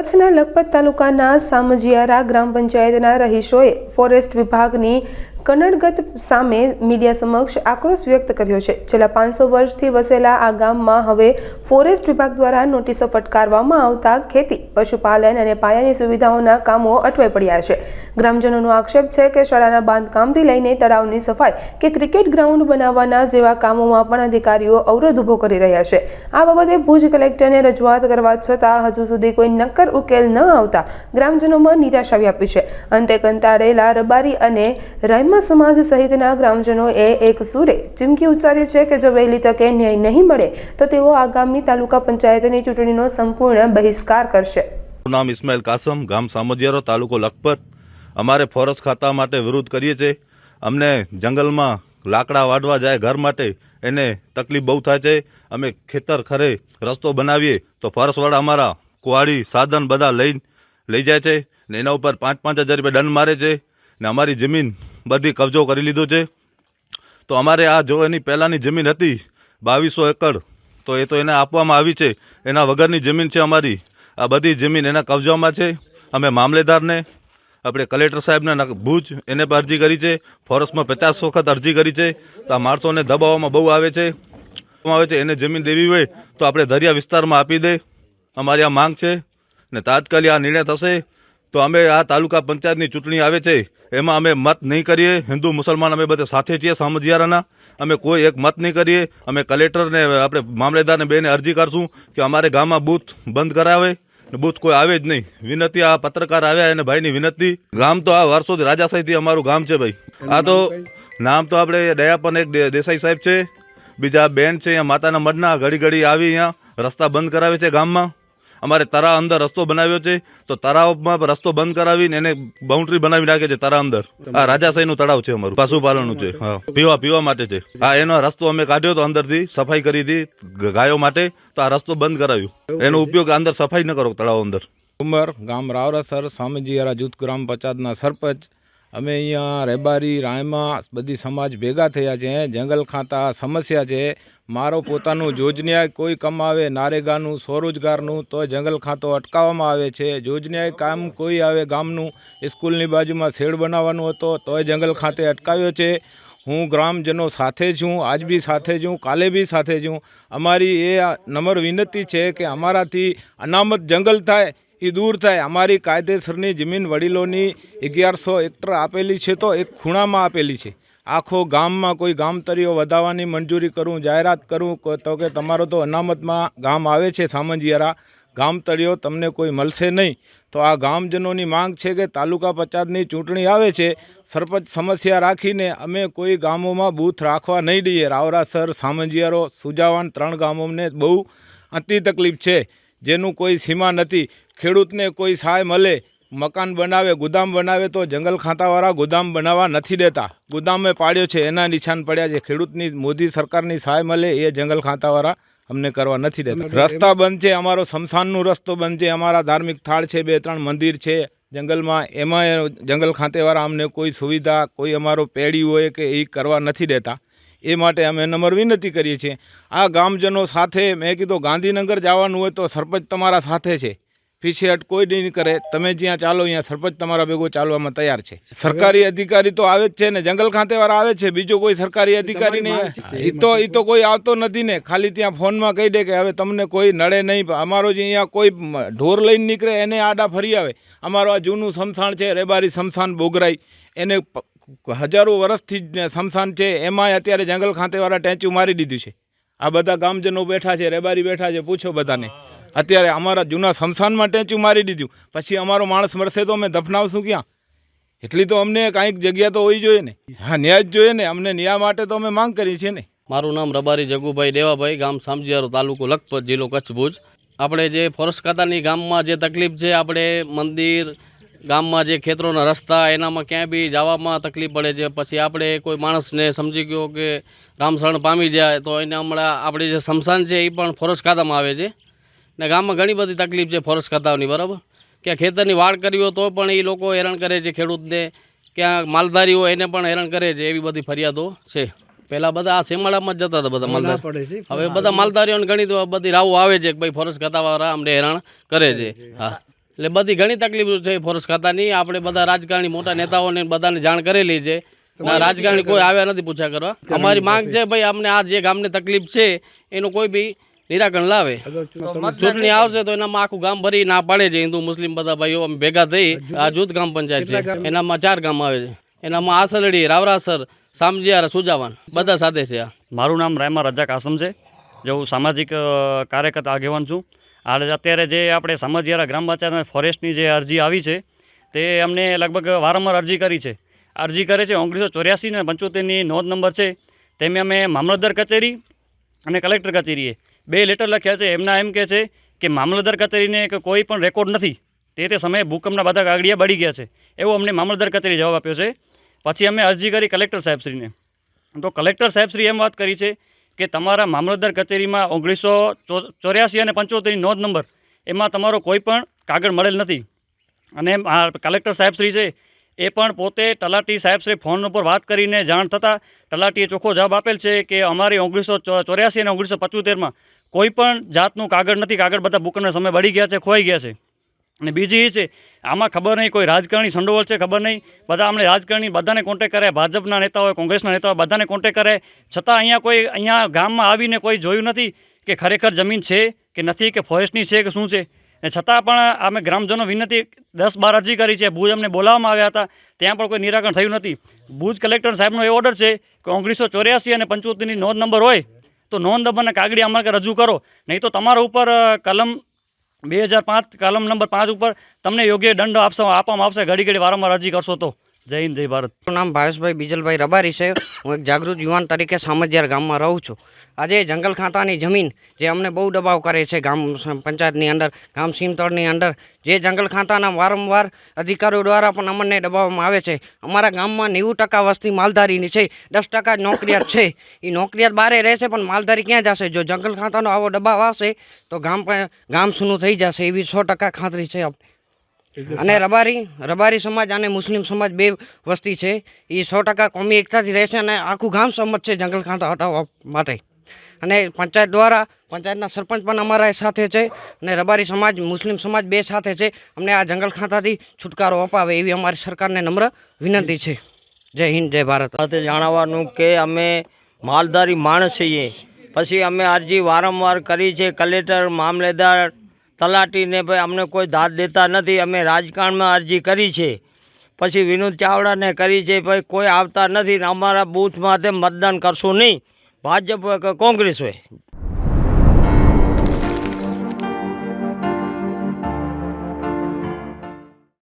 કચ્છના લખપત તાલુકાના સામજિયારા ગ્રામ પંચાયતના રહીશોએ ફોરેસ્ટ વિભાગની કનડગત સામે મીડિયા સમક્ષ આક્રોશ વ્યક્ત કર્યો છે। છેલ્લા 500 વર્ષથી વસેલા આ ગામમાં હવે ફોરેસ્ટ વિભાગ દ્વારા નોટિસો ફટકારવામાં આવતા ખેતી, પશુપાલન અને પાયાની સુવિધાઓના કામો અટવાઈ પડ્યા છે। ગ્રામજનોનો આક્ષેપ છે કે શાળાના બાંધકામથી લઈને તળાવની સફાઈ કે ક્રિકેટ ગ્રાઉન્ડ બનાવવાના જેવા કામોમાં પણ અધિકારીઓ અવરોધ ઊભો કરી રહ્યા છે। આ બાબતે ભુજ કલેક્ટરને રજૂઆત કરવા છતાં હજુ સુધી કોઈ નક્કર ઉકેલ ન આવતા ગ્રામજનોમાં નિરાશા વ્યાપી છે। અંતે કંટાળેલા રબારી અને રાયમા સમાજ સહિતના ગ્રામજનોએ એક સુરે ચીમકી ઉચ્ચારી છે કે જો વહેલી તકે ન્યાય નહીં મળે તો તેઓ આગામી તાલુકા પંચાયતની ચૂંટણીનો સંપૂર્ણ બહિષ્કાર કરશે। નામ ઇસ્માઇલ કાસમ, ગામ સામજિયારો, તાલુકો લખપત। અમારે ફોરેસ્ટ ખાતા માટે વિરોધ કરીએ છીએ। અમને જંગલમાં લાકડા વાઢવા જાય ઘર માટે એને તકલીફ બહુ થાય છે। અમે ખેતર ખરે રસ્તો બનાવીએ તો ફોરેસ્ટવાળા અમારા કુવાડી સાધન બધા લઈ જાય છે ને એના ઉપર 5-5 હજાર રૂપિયા દંડ મારે છે ને અમારી જમીન બધી કબજો કરી લીધો છે। તો અમારે આ જો એની પહેલાંની જમીન હતી 2200 એકડ તો એ તો એને આપવામાં આવી છે। એના વગરની જમીન છે અમારી। આ બધી જમીન એના કબજામાં છે। અમે મામલેદારને આપણે કલેક્ટર સાહેબને ભુજ એને પણ અરજી કરી છે। ફોરેસ્ટમાં 50 વખત અરજી કરી છે। તો આ માણસોને દબાવવામાં બહુ આવે છે। એને જમીન દેવી હોય તો આપણે દરિયા વિસ્તારમાં આપી દે, અમારી આ માંગ છે ને તાત્કાલિક આ નિર્ણય થશે તો અમે આ તાલુકા પંચાયતની ચૂંટણી આવે છે એમાં અમે મત નહીં કરીએ। હિન્દુ મુસલમાન અમે બધા સાથે છીએ સામજિયારાના। અમે કોઈ એક મત નહીં કરીએ। અમે કલેક્ટરને આપણે મામલેદારને બેને અરજી કરશું કે અમારે ગામમાં બૂથ બંધ કરાવે ને બૂથ કોઈ આવે જ નહીં। વિનંતી આ પત્રકાર આવ્યા એને ભાઈની વિનંતી। ગામ તો આ વર્ષોથી રાજાશાહીથી અમારું ગામ છે ભાઈ। આ તો નામ તો આપણે દયાપન એક દેસાઈ સાહેબ છે, બીજા બેન છે અહીંયા માતાના મઢના, ઘડી આવી અહીંયા રસ્તા બંધ કરાવે છે ગામમાં। અમારે તળાવ અંદર રસ્તો બનાવ્યો છે તો તળાવમાં રસ્તો બંધ કરાવીને એને બાઉન્ડ્રી બનાવી નાખે છે તળાવ અંદર। આ રાજાશાહીનું તળાવ છે અમારું, પશુપાલનનું છે। હા, પીવા માટે છે। હા, એનો રસ્તો અમે કાઢ્યો તો અંદરથી સફાઈ કરી હતી ગાયો માટે, તો આ રસ્તો બંધ કરાવ્યો। એનો ઉપયોગ અંદર સફાઈ ન કરો તળાવ અંદર। ઉમર ગામ રાવરાસર સામજિયારા જૂથ ગ્રામ પંચાયતના સરપંચ। અમે અહીંયા રેબારી રાયમા બધી સમાજ ભેગા થયા છે। જંગલ ખાતા સમસ્યા છે। મારો પોતાનું યોજનાએ કોઈ કમાવે નારેગાનું સ્વરોજગારનું તો જંગલ ખાતો અટકાવવામાં આવે છે। યોજનાએ કામ કોઈ આવે ગામનું સ્કૂલની બાજુમાં શેડ બનાવવાનું હતો તોય જંગલ ખાતે અટકાવ્યો છે। હું ગ્રામજનો સાથે છું, આજ બી સાથે છું, કાલે બી સાથે છું। અમારી એ નમ્ર વિનંતી છે કે અમારાથી અનામત જંગલ થાય એ દૂર થાય। અમારી કાયદેસરની જમીન વડીલોની 1100 હેક્ટર આપેલી છે તો એક ખૂણામાં આપેલી છે। આખો ગામમાં કોઈ ગામતળીઓ વધારવાની મંજૂરી કરું, જાહેરાત કરું તો કે તમારો તો અનામતમાં ગામ આવે છે સામજિયારા, ગામતળીઓ તમને કોઈ મળશે નહીં। તો આ ગામજનોની માંગ છે કે તાલુકા પંચાયતની ચૂંટણી આવે છે, સરપંચ સમસ્યા રાખીને અમે કોઈ ગામોમાં બૂથ રાખવા નહીં દઈએ। રાવરાસર, સામજિયારો, સુજાવાન 3 ગામોને બહુ અતિ તકલીફ છે જેનું કોઈ સીમા નથી। ખેડૂતને કોઈ સહાય મળે, મકાન બનાવે, ગોદામ બનાવે તો જંગલ ખાતાવાળા ગોદામ બનાવવા નથી દેતા। ગોદામે પાડ્યો છે એના નિશાન પડ્યા છે। ખેડૂતની મોદી સરકારની સહાય મળે એ જંગલ ખાતાવાળા અમને કરવા નથી દેતા। રસ્તા બંધ છે, અમારો શમશાનનો રસ્તો બંધ છે, અમારા ધાર્મિક સ્થળ છે, 2-3 મંદિર છે જંગલમાં, એમાં જંગલ ખાતેવાળા અમને કોઈ સુવિધા, કોઈ અમારો પેડી હોય કે એ કરવા નથી દેતા। એ માટે અમે નમ્ર વિનંતી કરીએ છીએ। આ ગામજનો સાથે મેં કીધું ગાંધીનગર જવાનું હોય તો સરપંચ તમારા સાથે છે, પીછેહટ કોઈ નહીં કરે। તમે જ્યાં ચાલો અહીંયા સરપંચ તમારા ભેગો ચાલવામાં તૈયાર છે। સરકારી અધિકારી તો આવે જ છે ને, જંગલ ખાતેવાળા આવે છે, બીજો કોઈ સરકારી અધિકારી નહીં। એ તો કોઈ આવતો નથી ને, ખાલી ત્યાં ફોનમાં કહી દે કે હવે તમને કોઈ નડે નહીં। અમારો જે અહીંયા કોઈ ઢોર લઈને નીકળે એને આડા ફરી આવે। અમારો આ જૂનું સ્મશાન છે રેબારી સ્મશાન બોગરાઈ, એને હજારો વર્ષથી સ્મશાન છે, એમાંય અત્યારે જંગલ ખાતેવાળા ટેંચું મારી દીધું છે। આ બધા ગામજનો બેઠા છે, રેબારી બેઠા છે, પૂછો બધાને। અત્યારે અમારા જૂના સ્મશાનમાં ટેંચું મારી દીધું, પછી અમારો માણસ મરશે તો અમે દફનાવશું ક્યાં? એટલી તો અમને કાંઈક જગ્યા તો હોવી જોઈએ ને। હા, ન્યાય જ જોઈએ ને, અમને ન્યાય માટે તો અમે માંગ કરી છે ને। મારું નામ રબારી જગુભાઈ દેવાભાઈ, ગામ સામજિયારો, તાલુકો લખપત, જિલ્લો કચ્છ ભુજ। આપણે જે ફોરેસ્ટ ખાતાની ગામમાં જે તકલીફ છે, આપણે મંદિર ગામમાં જે ખેતરોના રસ્તા એનામાં ક્યાંય બી જવામાં તકલીફ પડે છે। પછી આપણે કોઈ માણસને સમજી ગયો કે રામશરણ પામી જાય તો એને હમણાં આપણે જે સ્મશાન છે એ પણ ફોરેસ્ટ ખાતામાં આવે છે ને ગામમાં ઘણી બધી તકલીફ છે ફોરેસ્ટ ખાતાની, બરાબર। કે ખેતરની વાડ કરવી હોય તો પણ એ લોકો હેરાન કરે છે ખેડૂતને, ક્યાં માલધારી હોય એને પણ હેરાન કરે છે, એવી બધી ફરિયાદો છે। પહેલાં બધા આ સીમાડામાં જ જતા હતા બધા માલધાર, હવે બધા માલધારીઓને ઘણી બધી રાવો આવે છે કે ભાઈ ફોરેસ્ટ ખાતાવાળા અમને હેરાન કરે છે। હા, એટલે બધી ઘણી તકલીફો છે ફોરેસ્ટ ખાતાની. આપણે બધા રાજકારણી મોટા નેતાઓને બધાને જાણ કરેલી છે. ના, રાજકારણી કોઈ આવ્યા નથી પૂછા કરવા. અમારી માંગ છે ભાઈ, અમને આ જે ગામની તકલીફ છે એનું કોઈ બી નિરાકરણ લાવે. ચૂંટણી આવશે તો એનામાં આખું ગામ ભરી ના પાડે છે. હિન્દુ મુસ્લિમ બધા ભાઈઓ અમે ભેગા થઈ આ જૂથ ગ્રામ પંચાયત છે, એનામાં 4 ગામ આવે છે. એનામાં આસલડી, રાવરાસર, સામજીયારા, સુજાવાન બધા સાથે છે. મારું નામ રાયમા રજા કાસમ છે. જો હું સામાજિક કાર્યકર્તા આગેવાન છું. અત્યારે જે આપણે સામજીયારા ગ્રામ પંચાયત ફોરેસ્ટની જે અરજી આવી છે તે અમને લગભગ વારંવાર અરજી કરી છે. અરજી કરે છે 1984 ને 75ની નોંધ નંબર છે. તેમાં અમે મામલતદાર કચેરી અને કલેક્ટર કચેરીએ 2 લેટર લખ્યા છે. એમના એમ કહે છે કે મામલતદાર કચેરીને કોઈ પણ રેકોર્ડ નથી, તે સમયે ભૂકંપના બધા કાગળિયા બળી ગયા છે, એવો અમને મામલતદાર કચેરી જવાબ આપ્યો છે. પછી અમે અરજી કરી કલેક્ટર સાહેબશ્રીને, તો કલેક્ટર સાહેબશ્રીએ એમ વાત કરી છે કે તમારા મામલતદાર કચેરીમાં 1984 અને 75ની નોંધ નંબર એમાં તમારો કોઈ પણ કાગળ મળેલ નથી. અને આ કલેક્ટર સાહેબશ્રી છે એ પણ પોતે તલાટી સાહેબશ્રી ફોન ઉપર વાત કરીને જાણ થતાં તલાટીએ ચોખ્ખો જવાબ આપેલ છે કે અમારી 1984 અને 1975માં કોઈ પણ જાતનું કાગળ નથી, કાગળ બધા ભૂકંપના સમય બળી ગયા છે, ખોવાઈ ગયા છે. અને બીજી એ છે, આમાં ખબર નહીં કોઈ રાજકારણી સંડોવળ છે, ખબર નહીં. બધા અમને રાજકારણી બધાને કોન્ટેક્ટ કરે, ભાજપના નેતા હોય, કોંગ્રેસના નેતા હોય, બધાને કોન્ટેક્ટ કરે, છતાં અહીંયા ગામમાં આવીને કોઈ જોયું નથી કે ખરેખર જમીન છે કે નથી, કે ફોરેસ્ટની છે કે શું છે. ને છતાં પણ અમે ગ્રામજનો વિનંતી 10-12 અરજી કરી છે. ભુજ અમને બોલાવવામાં આવ્યા હતા, ત્યાં પણ કોઈ નિરાકરણ થયું નથી. ભુજ કલેક્ટર સાહેબનો એ ઓર્ડર છે કે 1984 અને 75ની નોંધ નંબર હોય તો નોંધ નંબરના કાગળી અમારે રજૂ કરો, નહીં તો તમારા ઉપર કલમ 2005 કલમ નંબર 5 ઉપર તમને યોગ્ય દંડ આપવામાં આવશે. ઘડી વારંવાર અરજી કરશો તો. જય હિન્દ, જય ભારત. મારું નામ ભાવેશભાઈ બીજલભાઈ રબારી છે. હું એક જાગૃત યુવાન તરીકે સામજીયાર ગામમાં રહું છું. આજે જંગલ ખાતાની જમીન જે અમને બહુ દબાવ કરે છે ગામ પંચાયતની અંદર, ગામ સીમતળની અંદર, જે જંગલ ખાતાના વારંવાર અધિકારીઓ દ્વારા પણ અમને દબાવવામાં આવે છે. અમારા ગામમાં 90% વસ્તી માલધારીની છે, 10% જ નોકરિયાત છે. એ નોકરિયાત બારે રહે છે પણ માલધારી ક્યાં જશે? જો જંગલ ખાતાનો આવો દબાવ આવશે તો ગામ સૂનું થઈ જશે એવી 100% ખાતરી છે. અને રબારી સમાજ અને મુસ્લિમ સમાજ 2 વસ્તી છે, એ 100% કોમી એકતાથી રહેશે અને આખું ગામ સંમત છે જંગલ ખાતા હટાવવા માટે. અને પંચાયત દ્વારા, પંચાયતના સરપંચ પણ અમારા સાથે છે અને રબારી સમાજ, મુસ્લિમ સમાજ 2 સાથે છે. અમને આ જંગલ ખાતાથી છુટકારો અપાવે એવી અમારી સરકારને નમ્ર વિનંતી છે. જય હિન્દ, જય ભારત. સાથે જણાવવાનું કે અમે માલધારી માણસ છીએ. પછી અમે અરજી વારંવાર કરી છે, કલેક્ટર, મામલેદાર, તલાટીને, ભાઈ અમને કોઈ દાદ દેતા નથી. અમે રાજકારણમાં અરજી કરી છે, પછી વિનોદ ચાવડાને કરી છે, ભાઈ કોઈ આવતા નથી. અમારા બૂથમાં મતદાન કરશો નહીં, ભાજપ હોય કે કોંગ્રેસ હોય.